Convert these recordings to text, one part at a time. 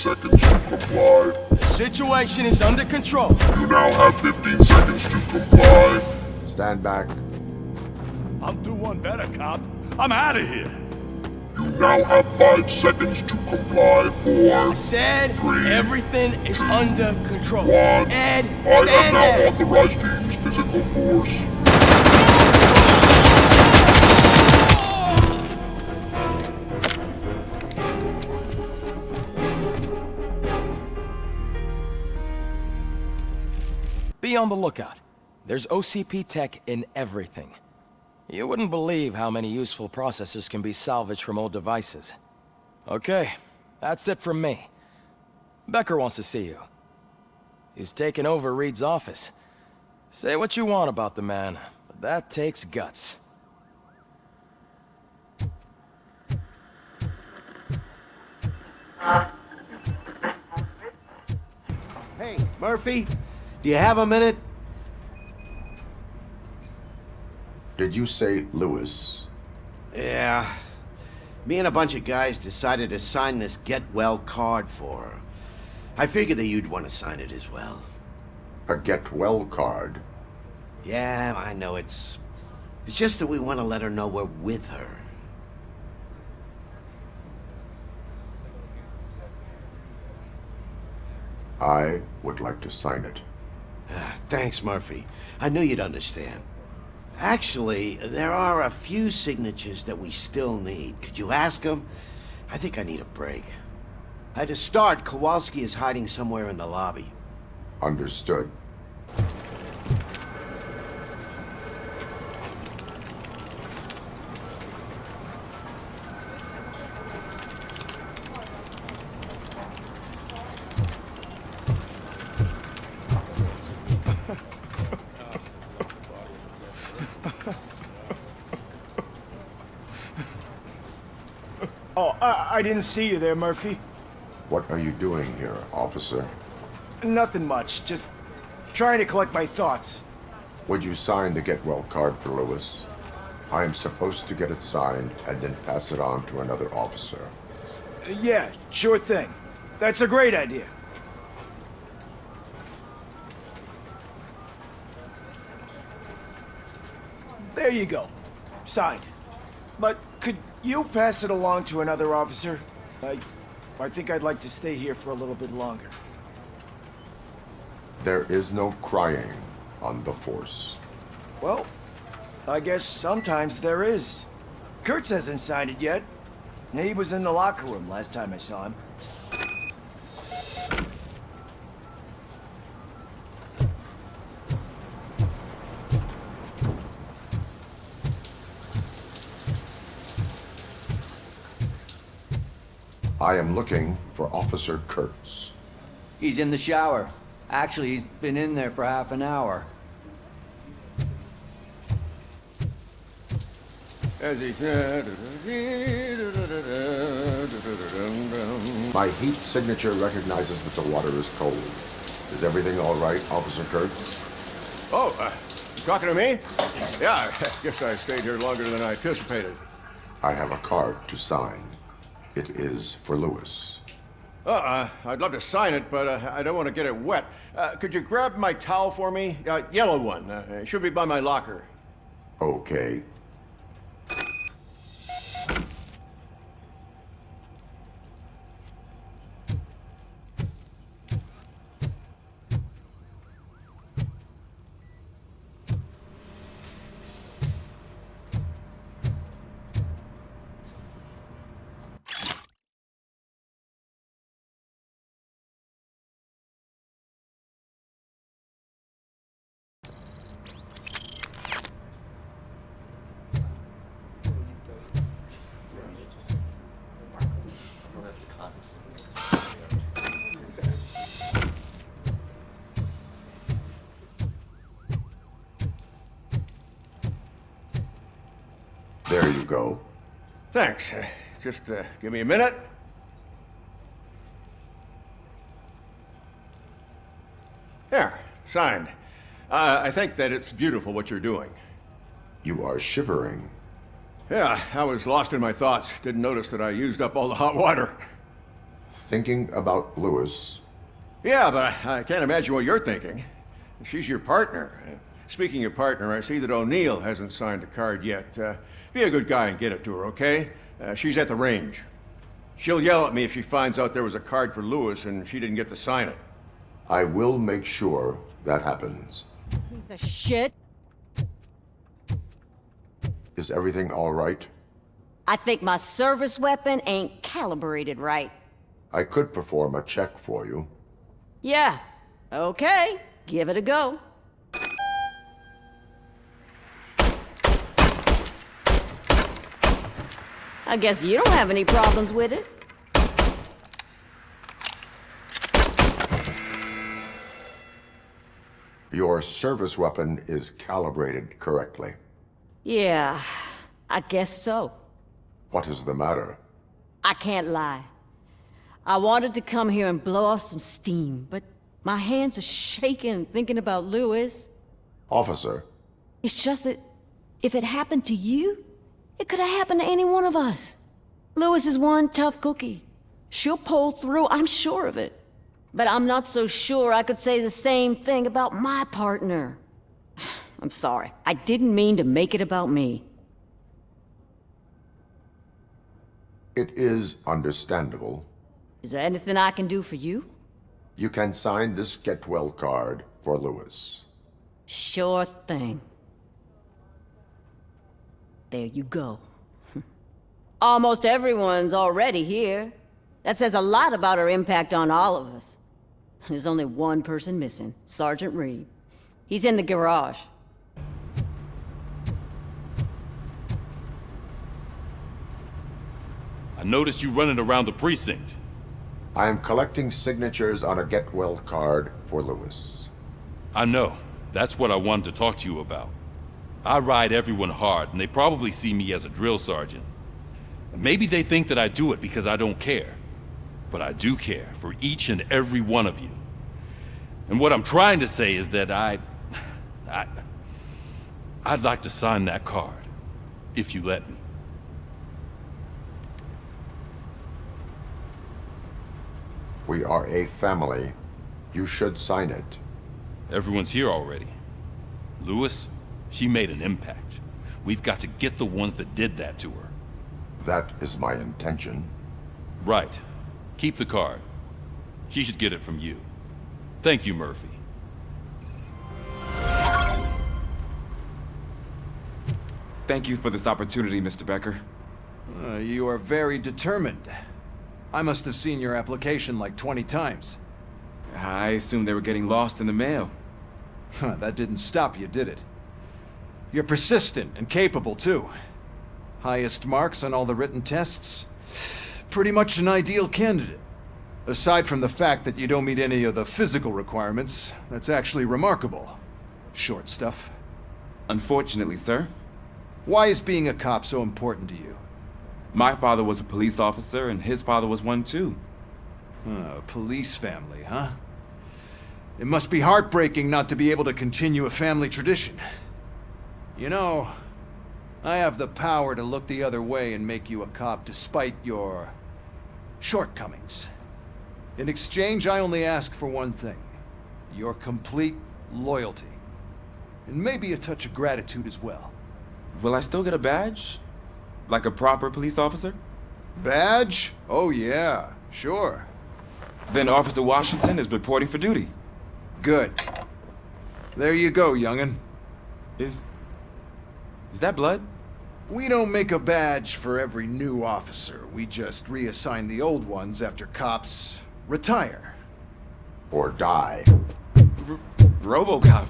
seconds to comply. The situation is under control. You now have 15 seconds to comply. Stand back. I'll do one better, cop. I'm out of here. You now have 5 seconds to comply. 4, I said 3, everything is under control. 1. Ed, I am stand now there. authorized to use physical force. Be on the lookout. There's OCP tech in everything. You wouldn't believe how many useful processors can be salvaged from old devices. Okay, that's it from me. Becker wants to see you. He's taken over Reed's office. Say what you want about the man, but that takes guts. Hey, Murphy, do you have a minute? Did you say Lewis? Yeah. Me and a bunch of guys decided to sign this get well card for her. I figured that you'd want to sign it as well. A get well card? Yeah, I know it's just that we want to let her know we're with her. I would like to sign it. Thanks, Murphy. I knew you'd understand. Actually, there are a few signatures that we still need. Could you ask them? I think I need a break. To start, Kowalski is hiding somewhere in the lobby. Understood. Oh, I didn't see you there, Murphy. What are you doing here, officer? Nothing much, just trying to collect my thoughts. Would you sign the get well card for Lewis? I am supposed to get it signed and then pass it on to another officer. Yeah, sure thing. That's a great idea. There you go. Signed. But could you pass it along to another officer? I think I'd like to stay here for a little bit longer. There is no crying on the force. Well, I guess sometimes there is. Kurtz hasn't signed it yet. He was in the locker room last time I saw him. I am looking for Officer Kurtz. He's in the shower. Actually, he's been in there for half an hour. My heat signature recognizes that the water is cold. Is everything all right, Officer Kurtz? Oh, you talking to me? Yeah, I guess I stayed here longer than I anticipated. I have a card to sign. It is for Lewis. I'd love to sign it, but I don't want to get it wet. Could you grab my towel for me? Yellow one. It should be by my locker. Okay. There you go. Thanks. Just give me a minute. There, signed. I think that it's beautiful what you're doing. You are shivering. Yeah, I was lost in my thoughts. Didn't notice that I used up all the hot water. thinking about Lewis. Yeah, but I can't imagine what you're thinking. She's your partner. Speaking of partner, I see that O'Neill hasn't signed a card yet. Be a good guy and get it to her, okay? She's at the range. She'll yell at me if she finds out there was a card for Lewis and she didn't get to sign it. I will make sure that happens. Piece of shit. Is everything all right? I think my service weapon ain't calibrated right. I could perform a check for you. Yeah. Okay. Give it a go. I guess you don't have any problems with it. Your service weapon is calibrated correctly. Yeah, I guess so. What is the matter? I can't lie. I wanted to come here and blow off some steam, but my hands are shaking thinking about Lewis. Officer, It's just that if it happened to you, it could have happened to any one of us. Lewis is one tough cookie. She'll pull through, I'm sure of it. But I'm not so sure I could say the same thing about my partner. I'm sorry. I didn't mean to make it about me. it is understandable. Is there anything I can do for you? You can sign this get well card for Lewis. Sure thing. There you go. Almost everyone's already here. That says a lot about her impact on all of us. There's only one person missing, Sergeant Reed. He's in the garage. I noticed you running around the precinct. I am collecting signatures on a get well card for Lewis. I know. That's what I wanted to talk to you about. I ride everyone hard, and they probably see me as a drill sergeant. Maybe they think that I do it because I don't care. But I do care for each and every one of you. And what I'm trying to say is that I'd like to sign that card, if you let me. We are a family. You should sign it. Everyone's here already. Lewis, she made an impact. We've got to get the ones that did that to her. That is my intention. Right. Keep the card. She should get it from you. Thank you, Murphy. Thank you for this opportunity, Mr. Becker. You are very determined. I must have seen your application like 20 times. I assumed they were getting lost in the mail. That didn't stop you, did it? You're persistent and capable, too. Highest marks on all the written tests. Pretty much an ideal candidate. Aside from the fact that you don't meet any of the physical requirements, that's actually remarkable. Short stuff. Unfortunately, sir. Why is being a cop so important to you? My father was a police officer, and his father was one too. A police family, huh? It must be heartbreaking not to be able to continue a family tradition. You know, I have the power to look the other way and make you a cop despite your shortcomings. In exchange, I only ask for one thing. Your complete loyalty. And maybe a touch of gratitude as well. Will I still get a badge? Like a proper police officer? Badge? Oh yeah, sure. Then Officer Washington is reporting for duty. Good. There you go, young'un. Is that blood? We don't make a badge for every new officer. We just reassign the old ones after cops retire. Or die. RoboCop.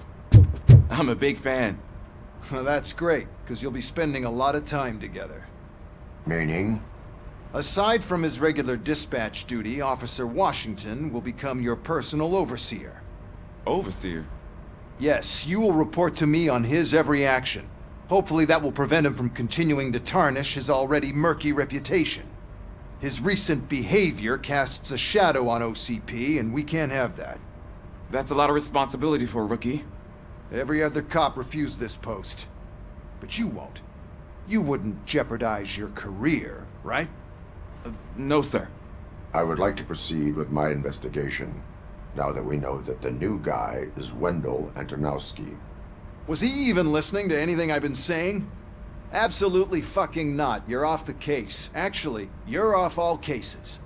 I'm a big fan. Well, that's great, because you'll be spending a lot of time together. Meaning? Aside from his regular dispatch duty, Officer Washington will become your personal overseer. Overseer? Yes, you will report to me on his every action. Hopefully that will prevent him from continuing to tarnish his already murky reputation. His recent behavior casts a shadow on OCP, and we can't have that. That's a lot of responsibility for a rookie. Every other cop refused this post. But you won't. You wouldn't jeopardize your career, right? No, sir. I would like to proceed with my investigation, now that we know that the new guy is Wendell Antonowski. Was he even listening to anything I've been saying? Absolutely fucking not. You're off the case. Actually, you're off all cases.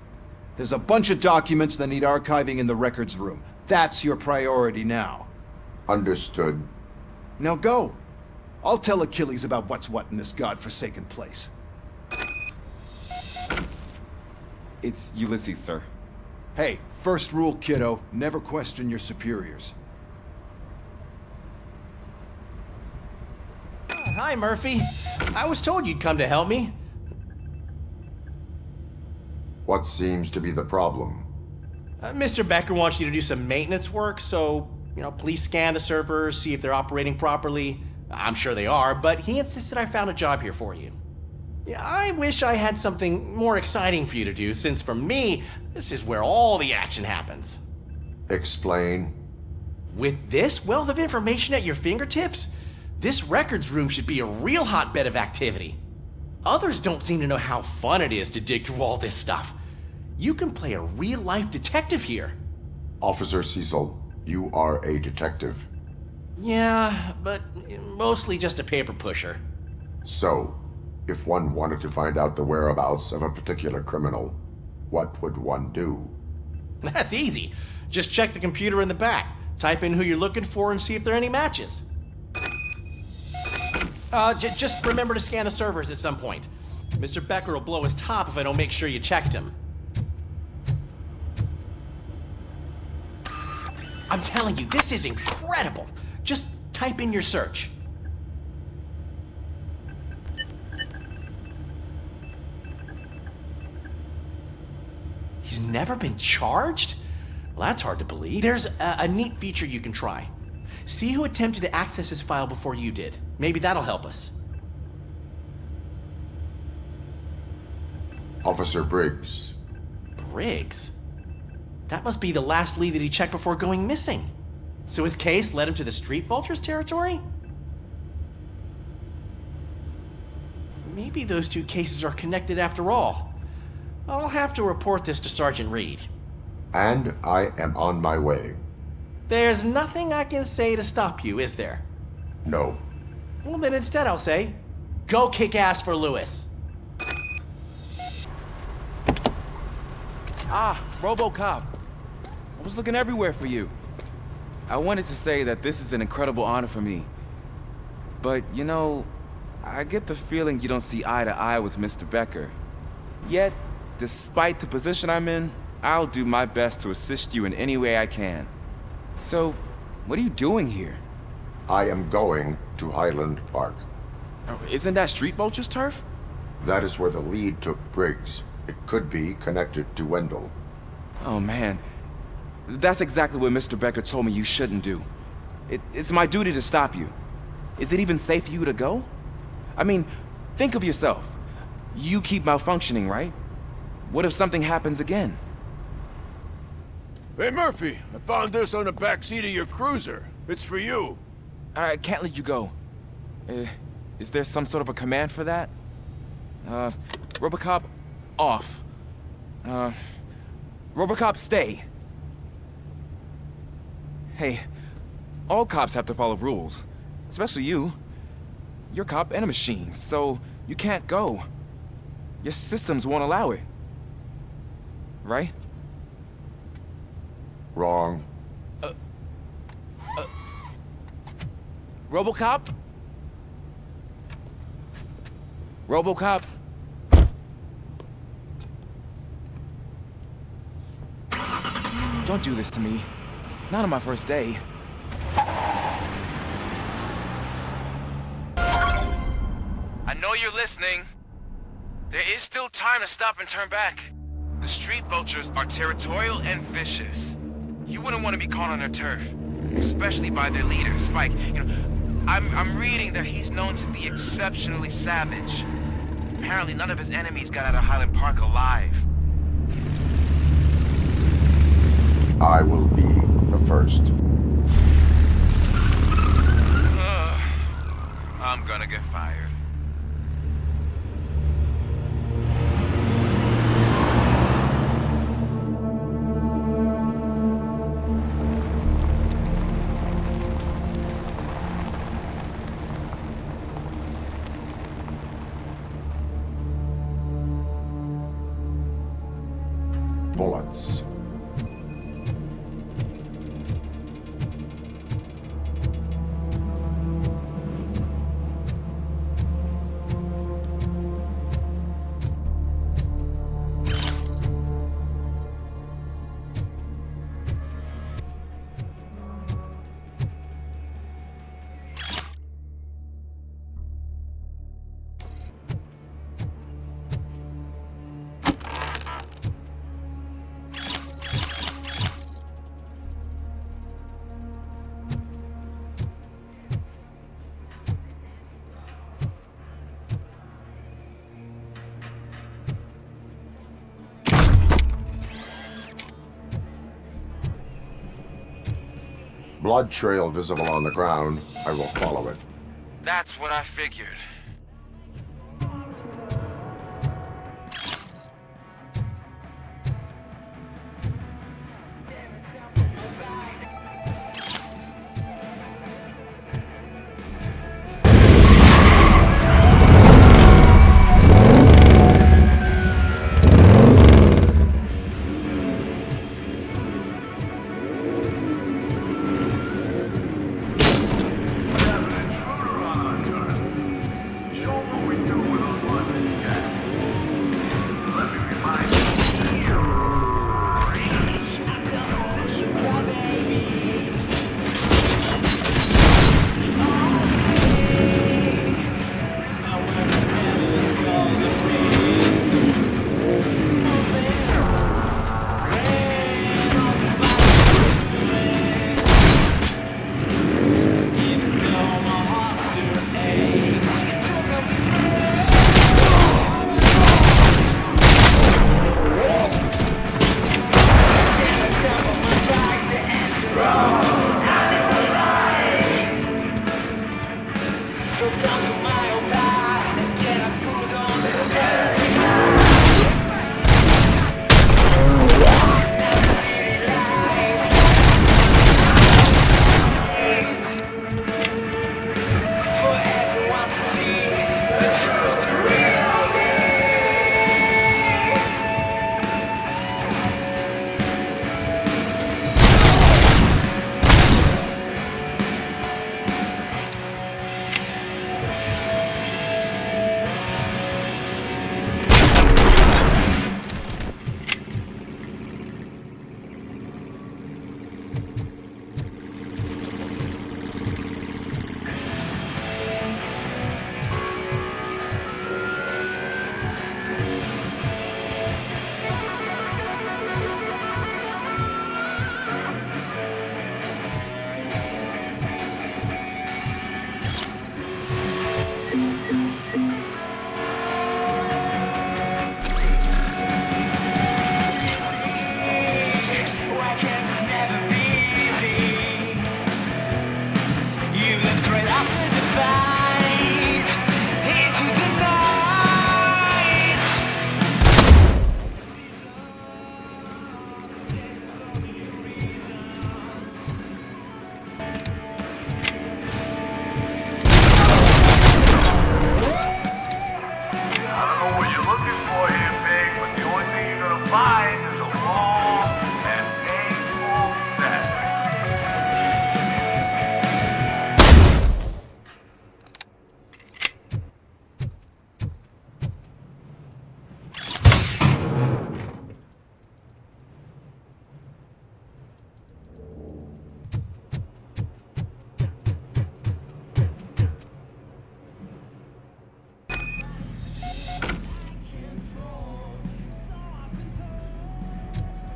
There's a bunch of documents that need archiving in the records room. That's your priority now. Understood. Now go. I'll tell Achilles about what's what in this godforsaken place. It's Ulysses, sir. Hey, first rule, kiddo, never question your superiors. Hi, Murphy. I was told you'd come to help me. What seems to be the problem? Mr. Becker wants you to do some maintenance work, so, please scan the servers, see if they're operating properly. I'm sure they are, but he insisted I found a job here for you. Yeah, I wish I had something more exciting for you to do, since for me, this is where all the action happens. Explain. With this wealth of information at your fingertips, this records room should be a real hotbed of activity. Others don't seem to know how fun it is to dig through all this stuff. You can play a real-life detective here. Officer Cecil, you are a detective. Yeah, but mostly just a paper pusher. So, if one wanted to find out the whereabouts of a particular criminal, what would one do? That's easy. Just check the computer in the back, type in who you're looking for, and see if there are any matches. Just remember to scan the servers at some point. Mr. Becker will blow his top if I don't make sure you checked him. I'm telling you, this is incredible. Just type in your search. He's never been charged? Well, that's hard to believe. There's a neat feature you can try. See who attempted to access his file before you did. Maybe that'll help us. Officer Briggs. Briggs? That must be the last lead that he checked before going missing. So his case led him to the Street Vultures territory? Maybe those two cases are connected after all. I'll have to report this to Sergeant Reed. And I am on my way. There's nothing I can say to stop you, is there? No. Well, then instead I'll say, go kick ass for Lewis. Ah, RoboCop. I was looking everywhere for you. I wanted to say that this is an incredible honor for me. But, I get the feeling you don't see eye to eye with Mr. Becker. Yet, despite the position I'm in, I'll do my best to assist you in any way I can. So, what are you doing here? I am going to Highland Park. Isn't that Street Vulture's turf? That is where the lead took Briggs. It could be connected to Wendell. Oh man, that's exactly what Mr. Becker told me you shouldn't do. It's my duty to stop you. Is it even safe for you to go? I mean, think of yourself. You keep malfunctioning, right? What if something happens again? Hey, Murphy, I found this on the back seat of your cruiser. It's for you. I can't let you go. Is there some sort of a command for that? RoboCop, off. RoboCop, stay. Hey, all cops have to follow rules. Especially you. You're a cop and a machine, so you can't go. Your systems won't allow it. Right? Wrong. RoboCop? RoboCop? Don't do this to me. Not on my first day. I know you're listening. There is still time to stop and turn back. The Street Vultures are territorial and vicious. You wouldn't want to be caught on their turf, especially by their leader, Spike. I'm reading that he's known to be exceptionally savage. Apparently none of his enemies got out of Highland Park alive. I will be the first. I'm gonna get fired. bullets. Blood trail visible on the ground. I will follow it. That's what I figured.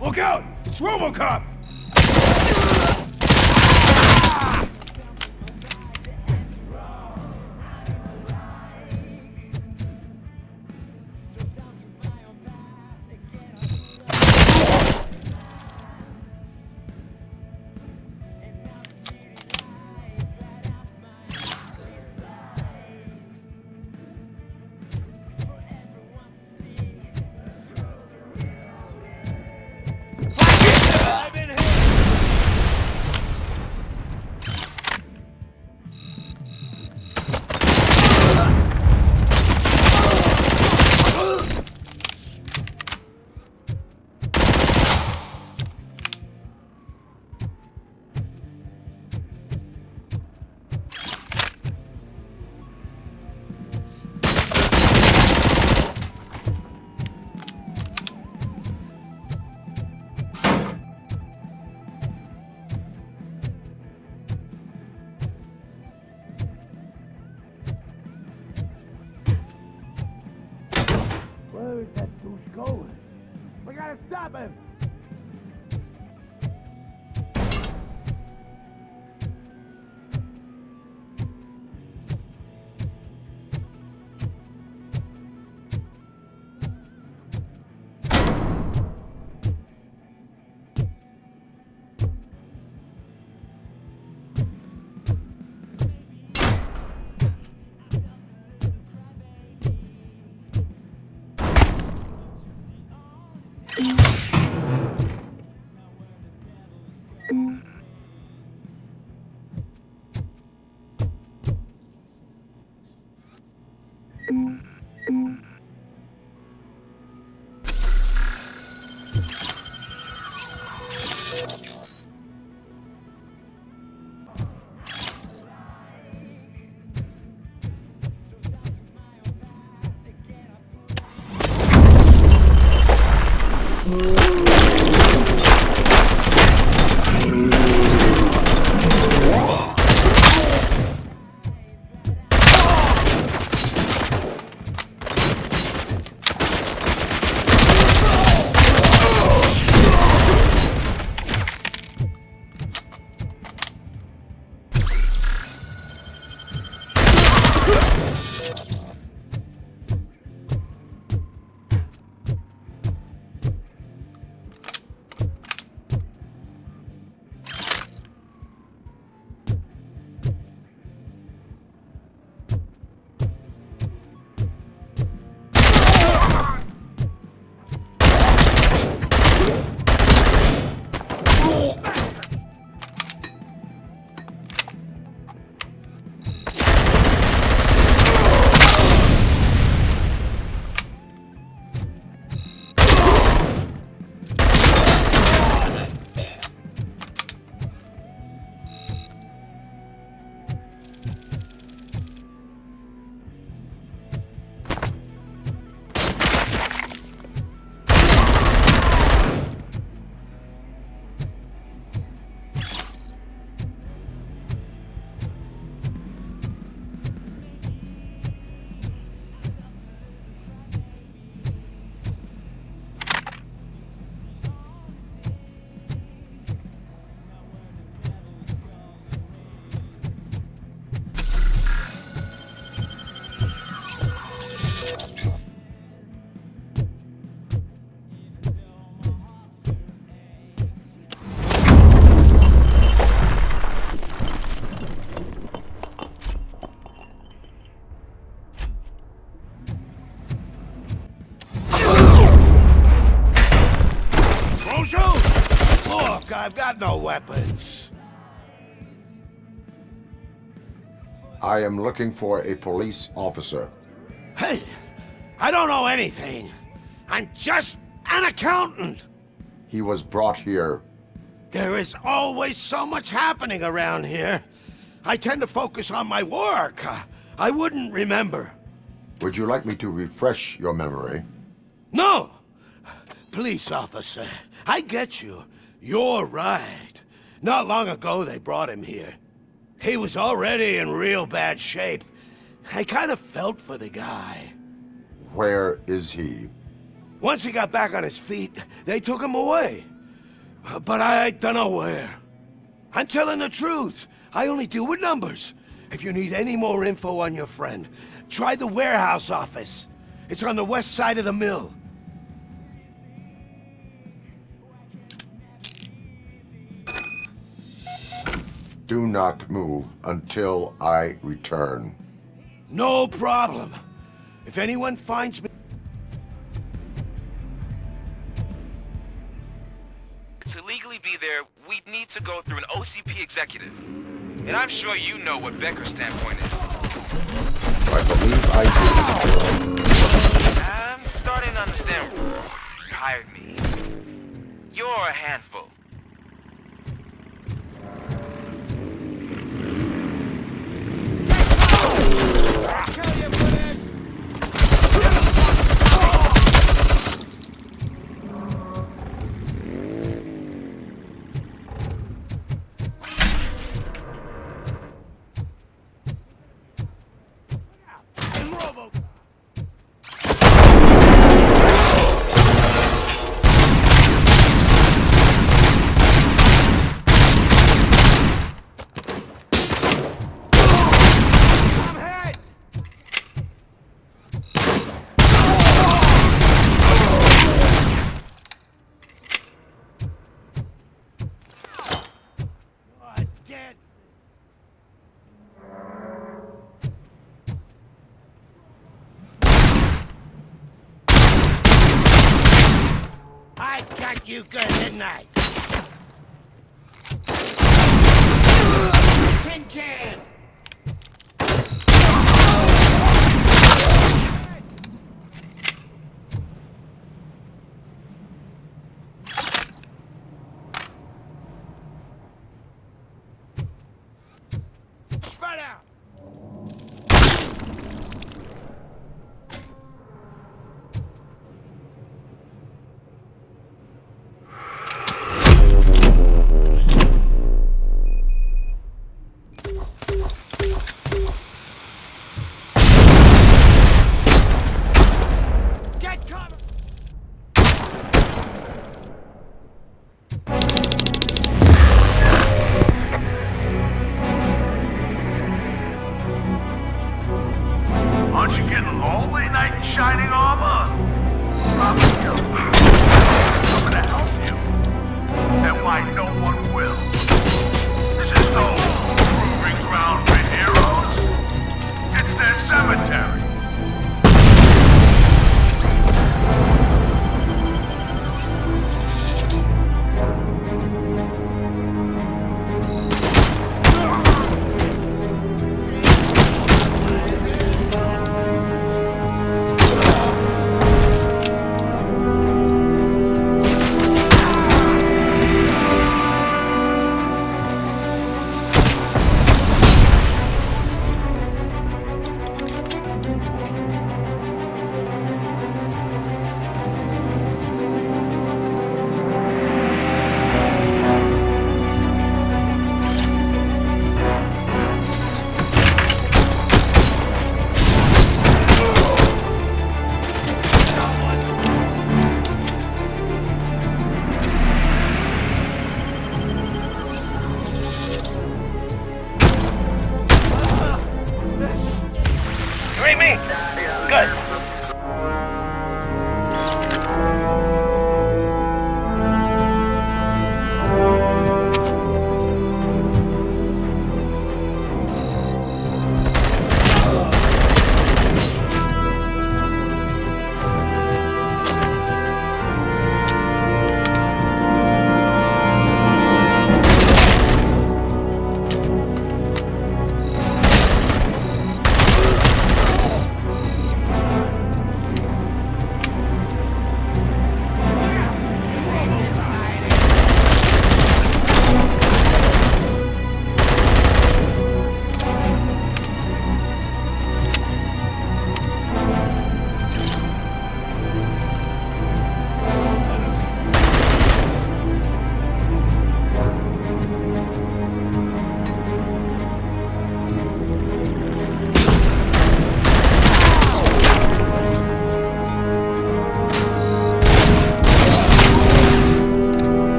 Look out! It's RoboCop! I've been Where is that douche going? We gotta stop him! Look, I've got no weapons. I am looking for a police officer. Hey, I don't know anything. I'm just an accountant. He was brought here. There is always so much happening around here. I tend to focus on my work. I wouldn't remember. Would you like me to refresh your memory? No! Police officer, I get you. You're right. Not long ago they brought him here. He was already in real bad shape. I kind of felt for the guy. Where is he? Once he got back on his feet, they took him away. But I don't know where. I'm telling the truth. I only deal with numbers. If you need any more info on your friend, try the warehouse office. It's on the west side of the mill. Do not move until I return. No problem. If anyone finds me... To legally be there, we'd need to go through an OCP executive. And I'm sure you know what Becker's standpoint is. I believe I do. I'm starting to understand why you hired me. You're a handful. I got you good, didn't I? Tin can! Spread out!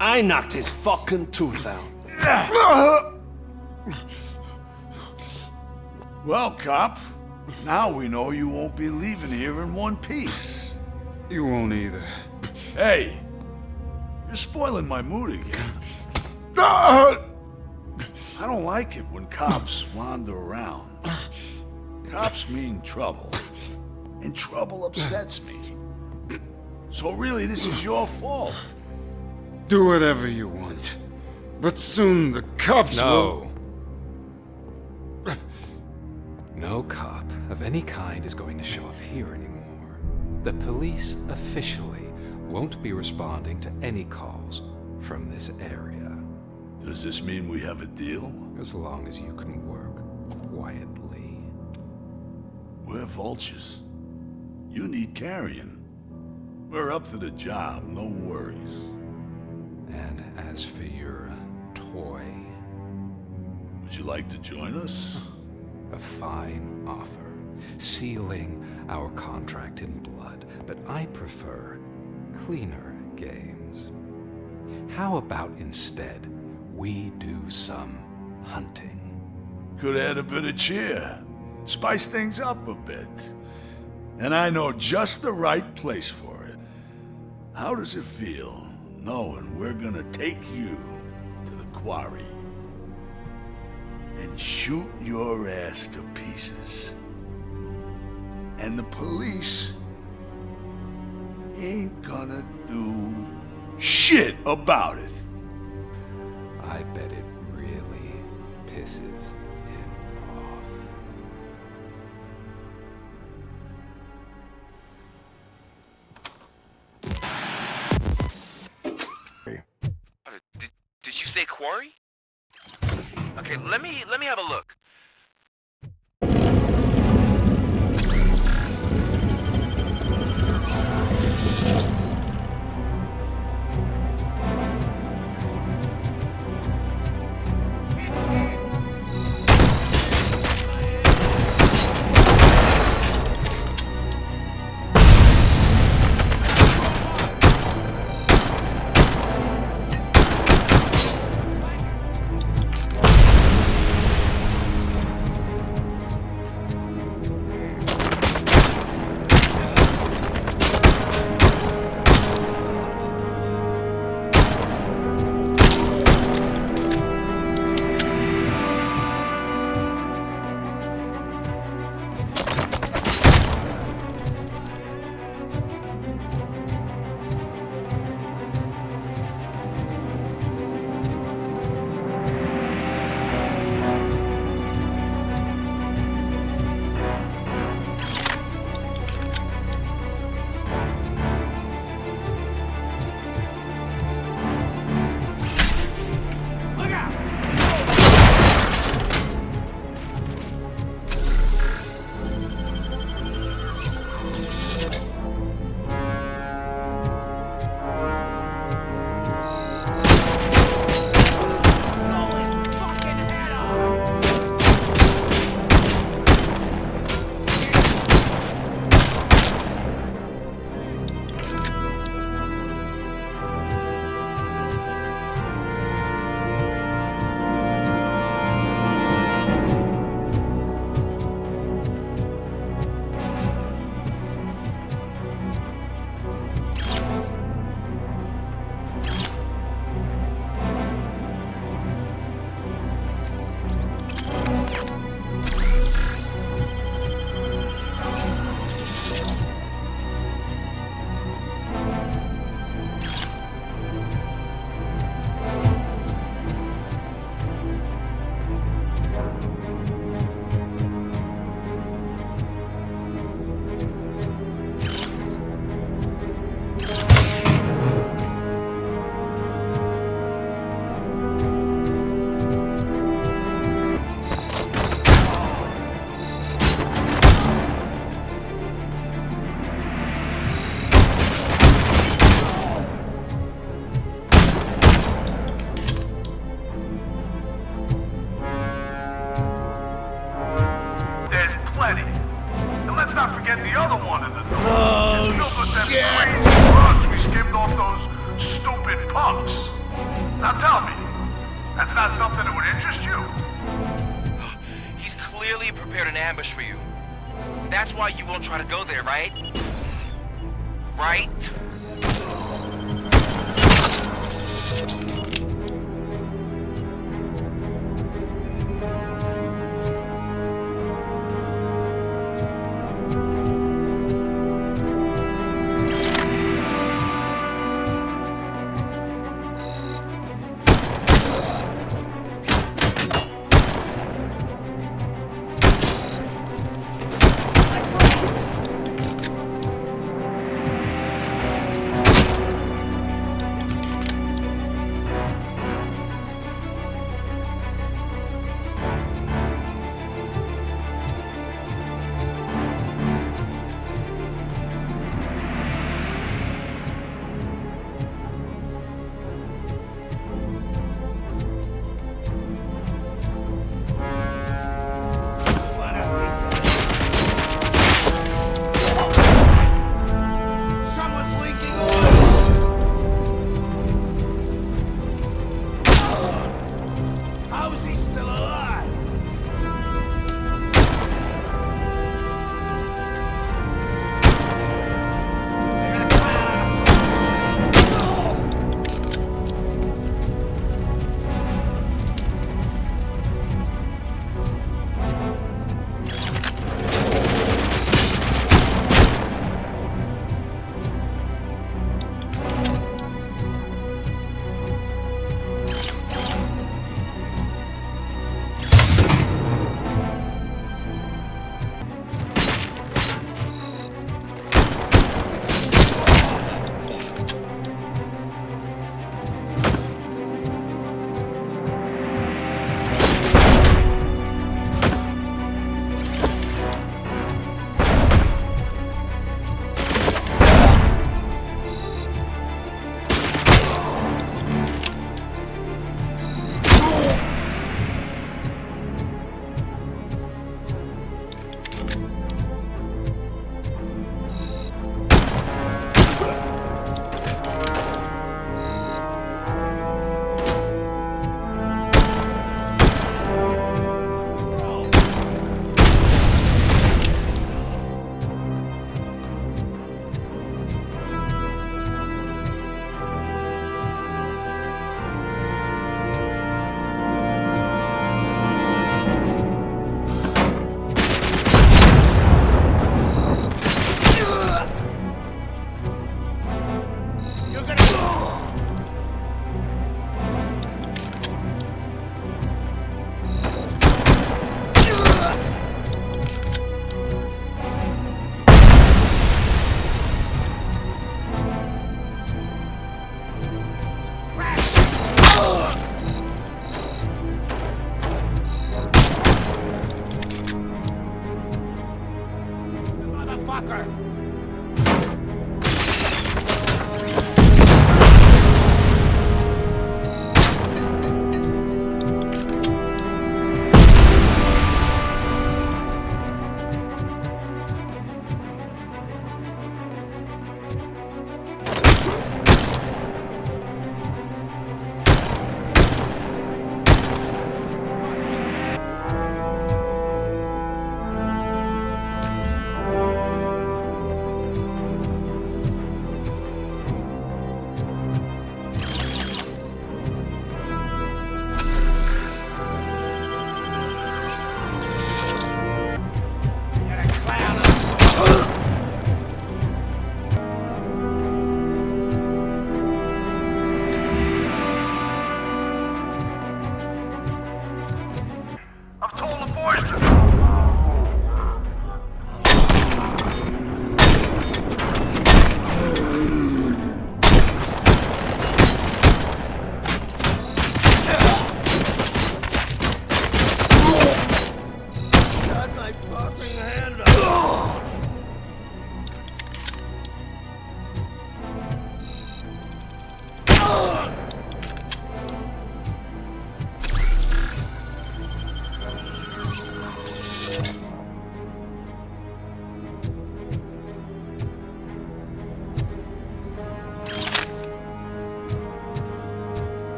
I knocked his fucking tooth out. Well, cop, now we know you won't be leaving here in one piece. You won't either. Hey, you're spoiling my mood again. I don't like it when cops wander around. Cops mean trouble, and trouble upsets me. So really, this is your fault. Do whatever you want. But soon the cops will... No cop of any kind is going to show up here anymore. The police officially won't be responding to any calls from this area. Does this mean we have a deal? As long as you can work quietly. We're vultures. You need carrying. We're up to the job, no worries. And as for your toy... Would you like to join us? A fine offer, sealing our contract in blood, but I prefer cleaner games. How about instead we do some hunting? Could add a bit of cheer, spice things up a bit. And I know just the right place for it. How does it feel knowing we're gonna take you to the quarry and shoot your ass to pieces? And the police ain't gonna do shit about it. I bet it really pisses him off. Did you say quarry? Okay, let me have a look. punks. Now tell me, that's not something that would interest you? He's clearly prepared an ambush for you. That's why you won't try to go there, right? Right?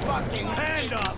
fucking hand up!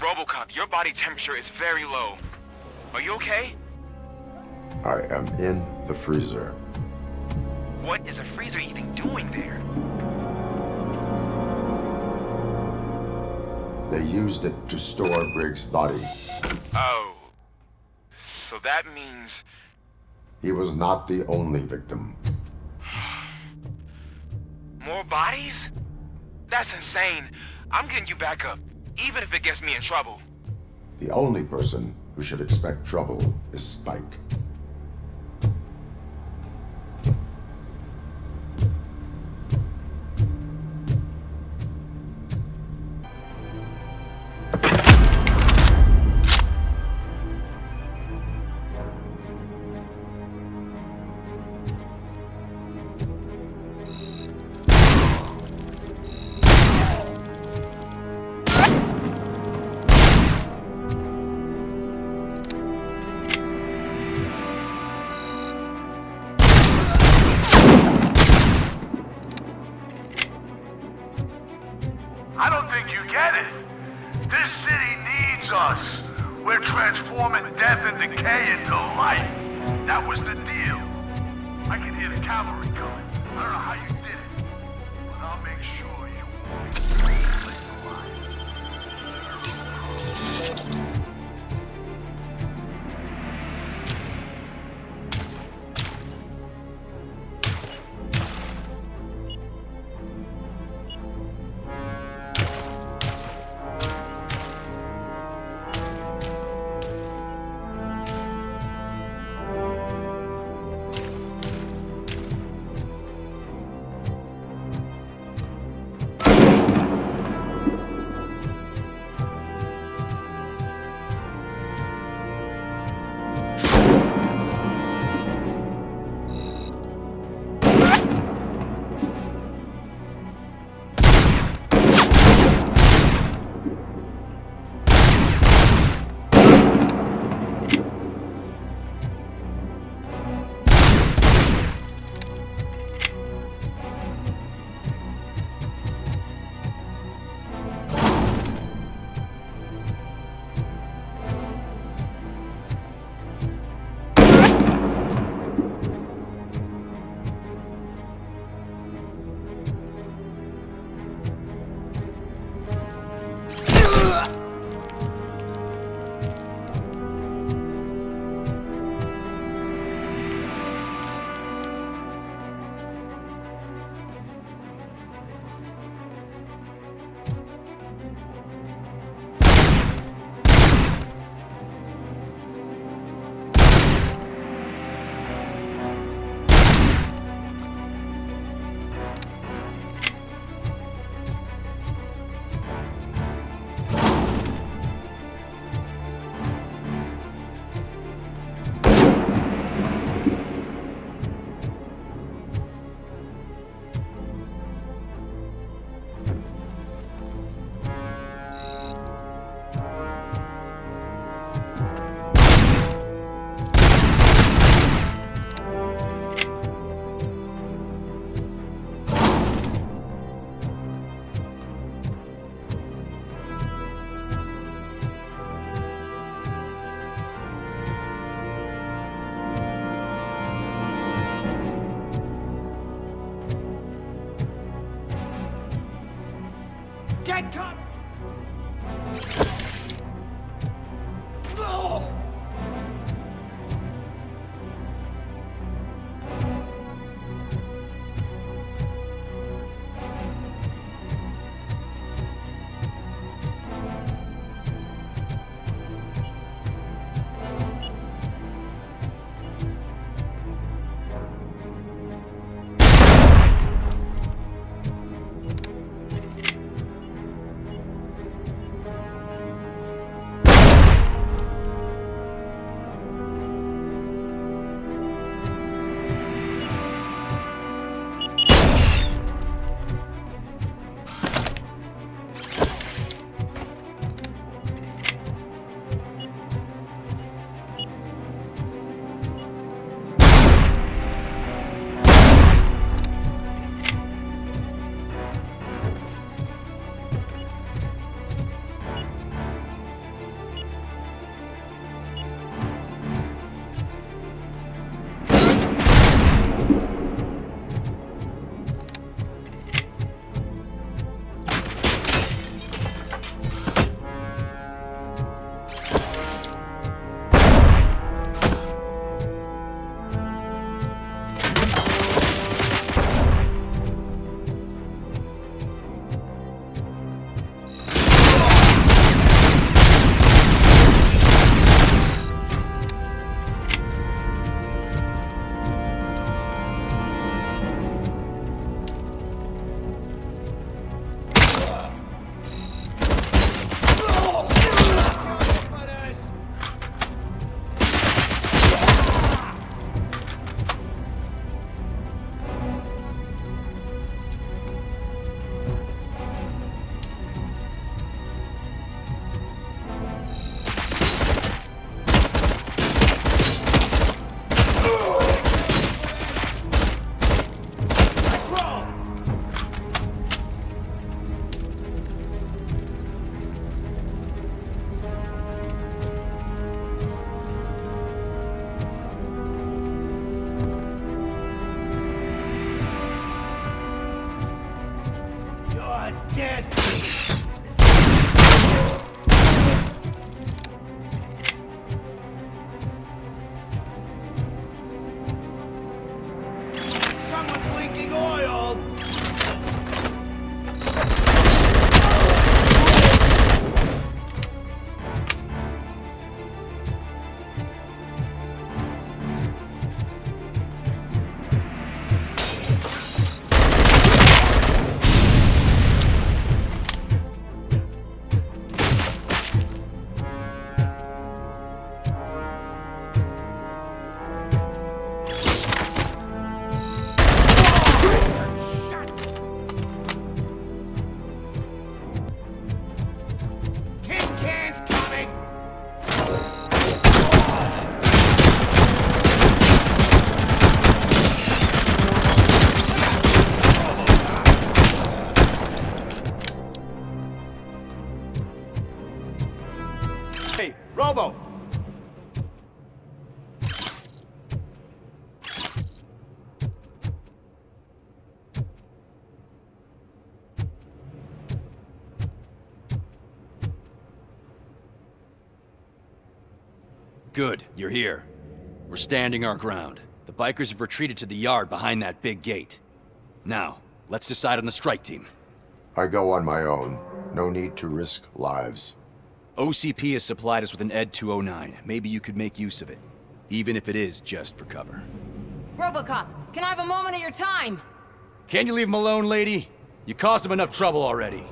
RoboCop, your body temperature is very low. Are you okay? I am in the freezer. What is a freezer even doing there? They used it to store Briggs' body. Oh. So that means... He was not the only victim. More bodies? That's insane. I'm getting you back up, even if it gets me in trouble. The only person who should expect trouble is Spike. you get it? This city needs us. We're transforming death and decay into life. That was the deal. I can hear the cavalry coming. I don't know how you did it, but I'll make sure you Good, you're here. We're standing our ground. The bikers have retreated to the yard behind that big gate. Now, let's decide on the strike team. I go on my own. No need to risk lives. OCP has supplied us with an Ed 209. Maybe you could make use of it. Even if it is just for cover. Robocop, can I have a moment of your time? Can you leave him alone, lady? You caused him enough trouble already.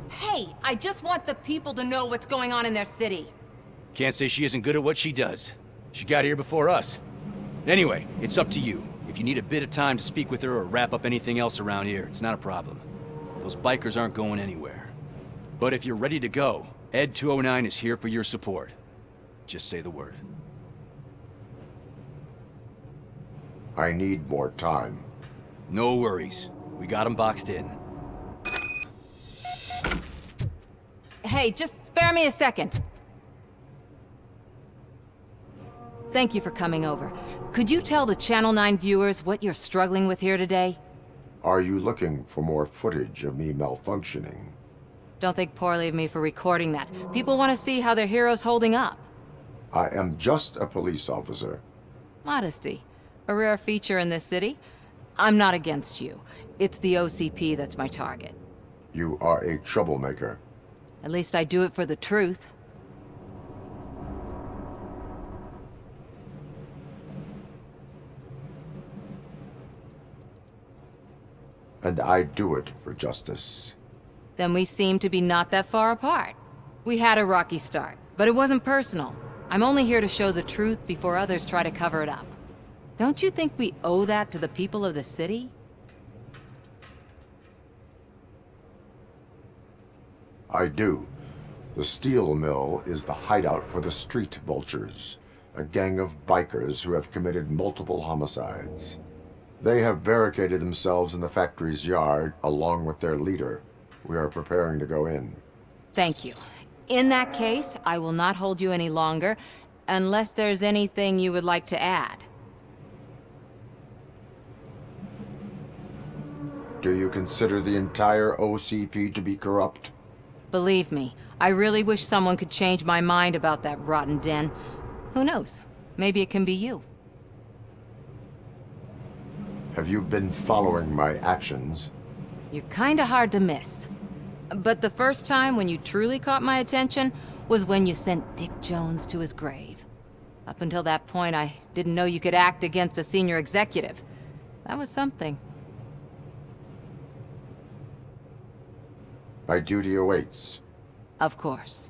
Hey, I just want the people to know what's going on in their city. Can't say she isn't good at what she does. She got here before us. Anyway, it's up to you. If you need a bit of time to speak with her or wrap up anything else around here, it's not a problem. Those bikers aren't going anywhere. But if you're ready to go, Ed 209 is here for your support. Just say the word. I need more time. No worries. We got him boxed in. Hey, just spare me a second. Thank you for coming over. Could you tell the Channel 9 viewers what you're struggling with here today? Are you looking for more footage of me malfunctioning? Don't think poorly of me for recording that. People want to see how their hero's holding up. I am just a police officer. Modesty. A rare feature in this city. I'm not against you. It's the OCP that's my target. You are a troublemaker. At least I do it for the truth. And I do it for justice. Then we seem to be not that far apart. We had a rocky start, but it wasn't personal. I'm only here to show the truth before others try to cover it up. Don't you think we owe that to the people of the city? I do. The steel mill is the hideout for the street vultures, a gang of bikers who have committed multiple homicides. They have barricaded themselves in the factory's yard, along with their leader. We are preparing to go in. Thank you. In that case, I will not hold you any longer, unless there's anything you would like to add. Do you consider the entire OCP to be corrupt? Believe me, I really wish someone could change my mind about that rotten den. Who knows? Maybe it can be you. Have you been following my actions? You're kinda hard to miss. But the first time when you truly caught my attention was when you sent Dick Jones to his grave. Up until that point, I didn't know you could act against a senior executive. That was something. My duty awaits. Of course.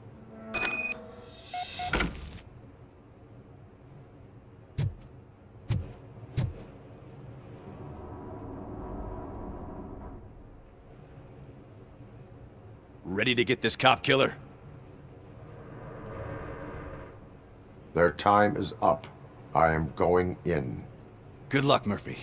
Ready to get this cop killer? Their time is up. I am going in. Good luck, Murphy.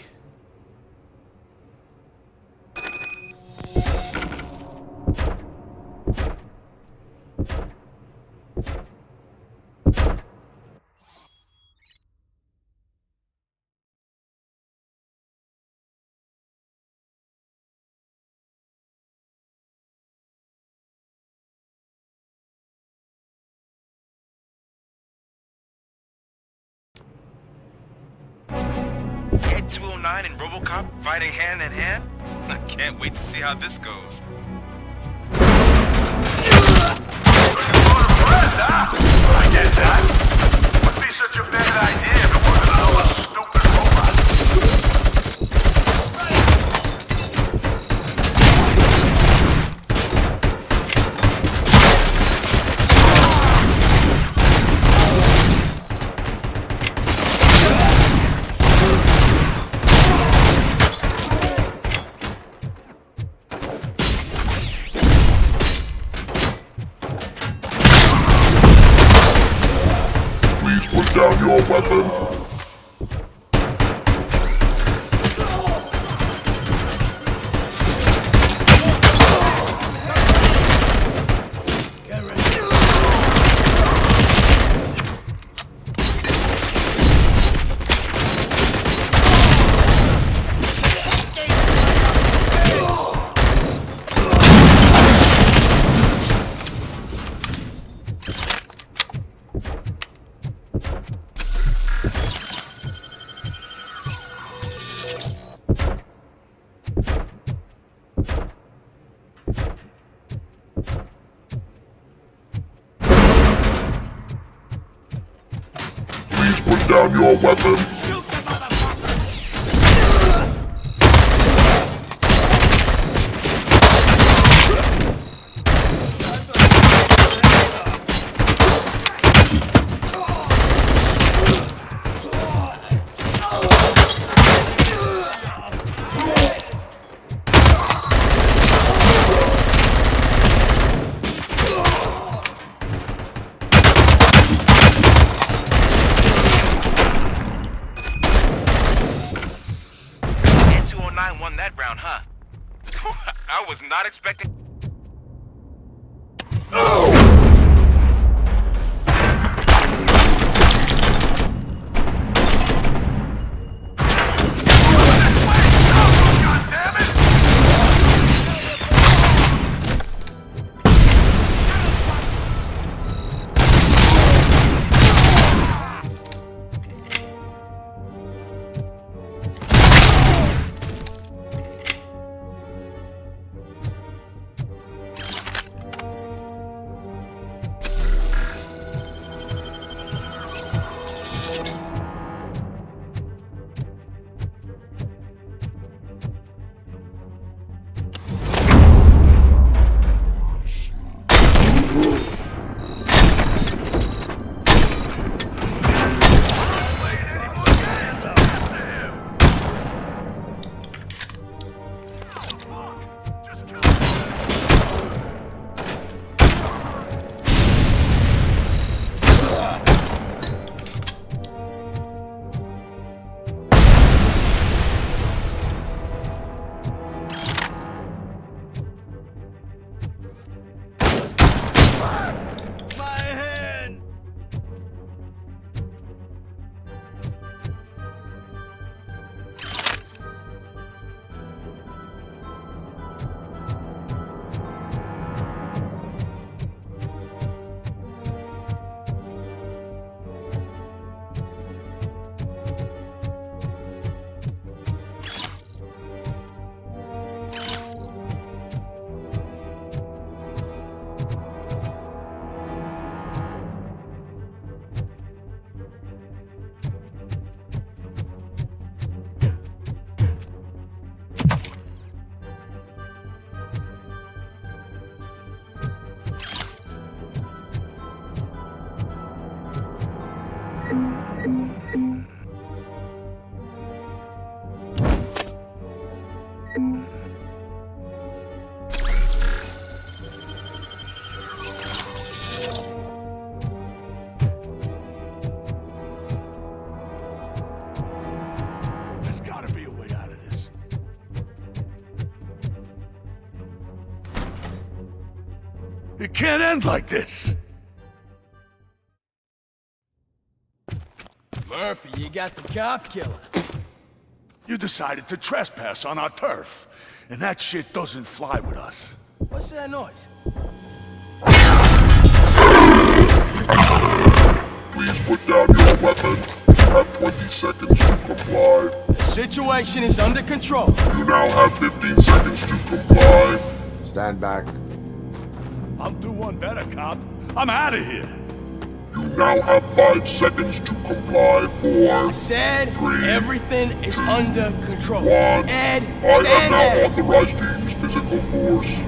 Ed 209 and RoboCop fighting hand in hand? I can't wait to see how this goes. I get that. Wouldn't be such a bad idea if it wasn't another stupid robot. Put down your weapon. down your weapon. Won that round, huh? I was not expecting... It can't end like this! Murphy, you got the cop killer. You decided to trespass on our turf, and that shit doesn't fly with us. What's that noise? Please put down your weapon. You have 20 seconds to comply. The situation is under control. You now have 15 seconds to comply. Stand back. I'll do one better, cop. I'm out of here. You now have 5 seconds to comply. 4, I said 3, everything is under control. 1. Ed, I stand am now there. authorized to use physical force.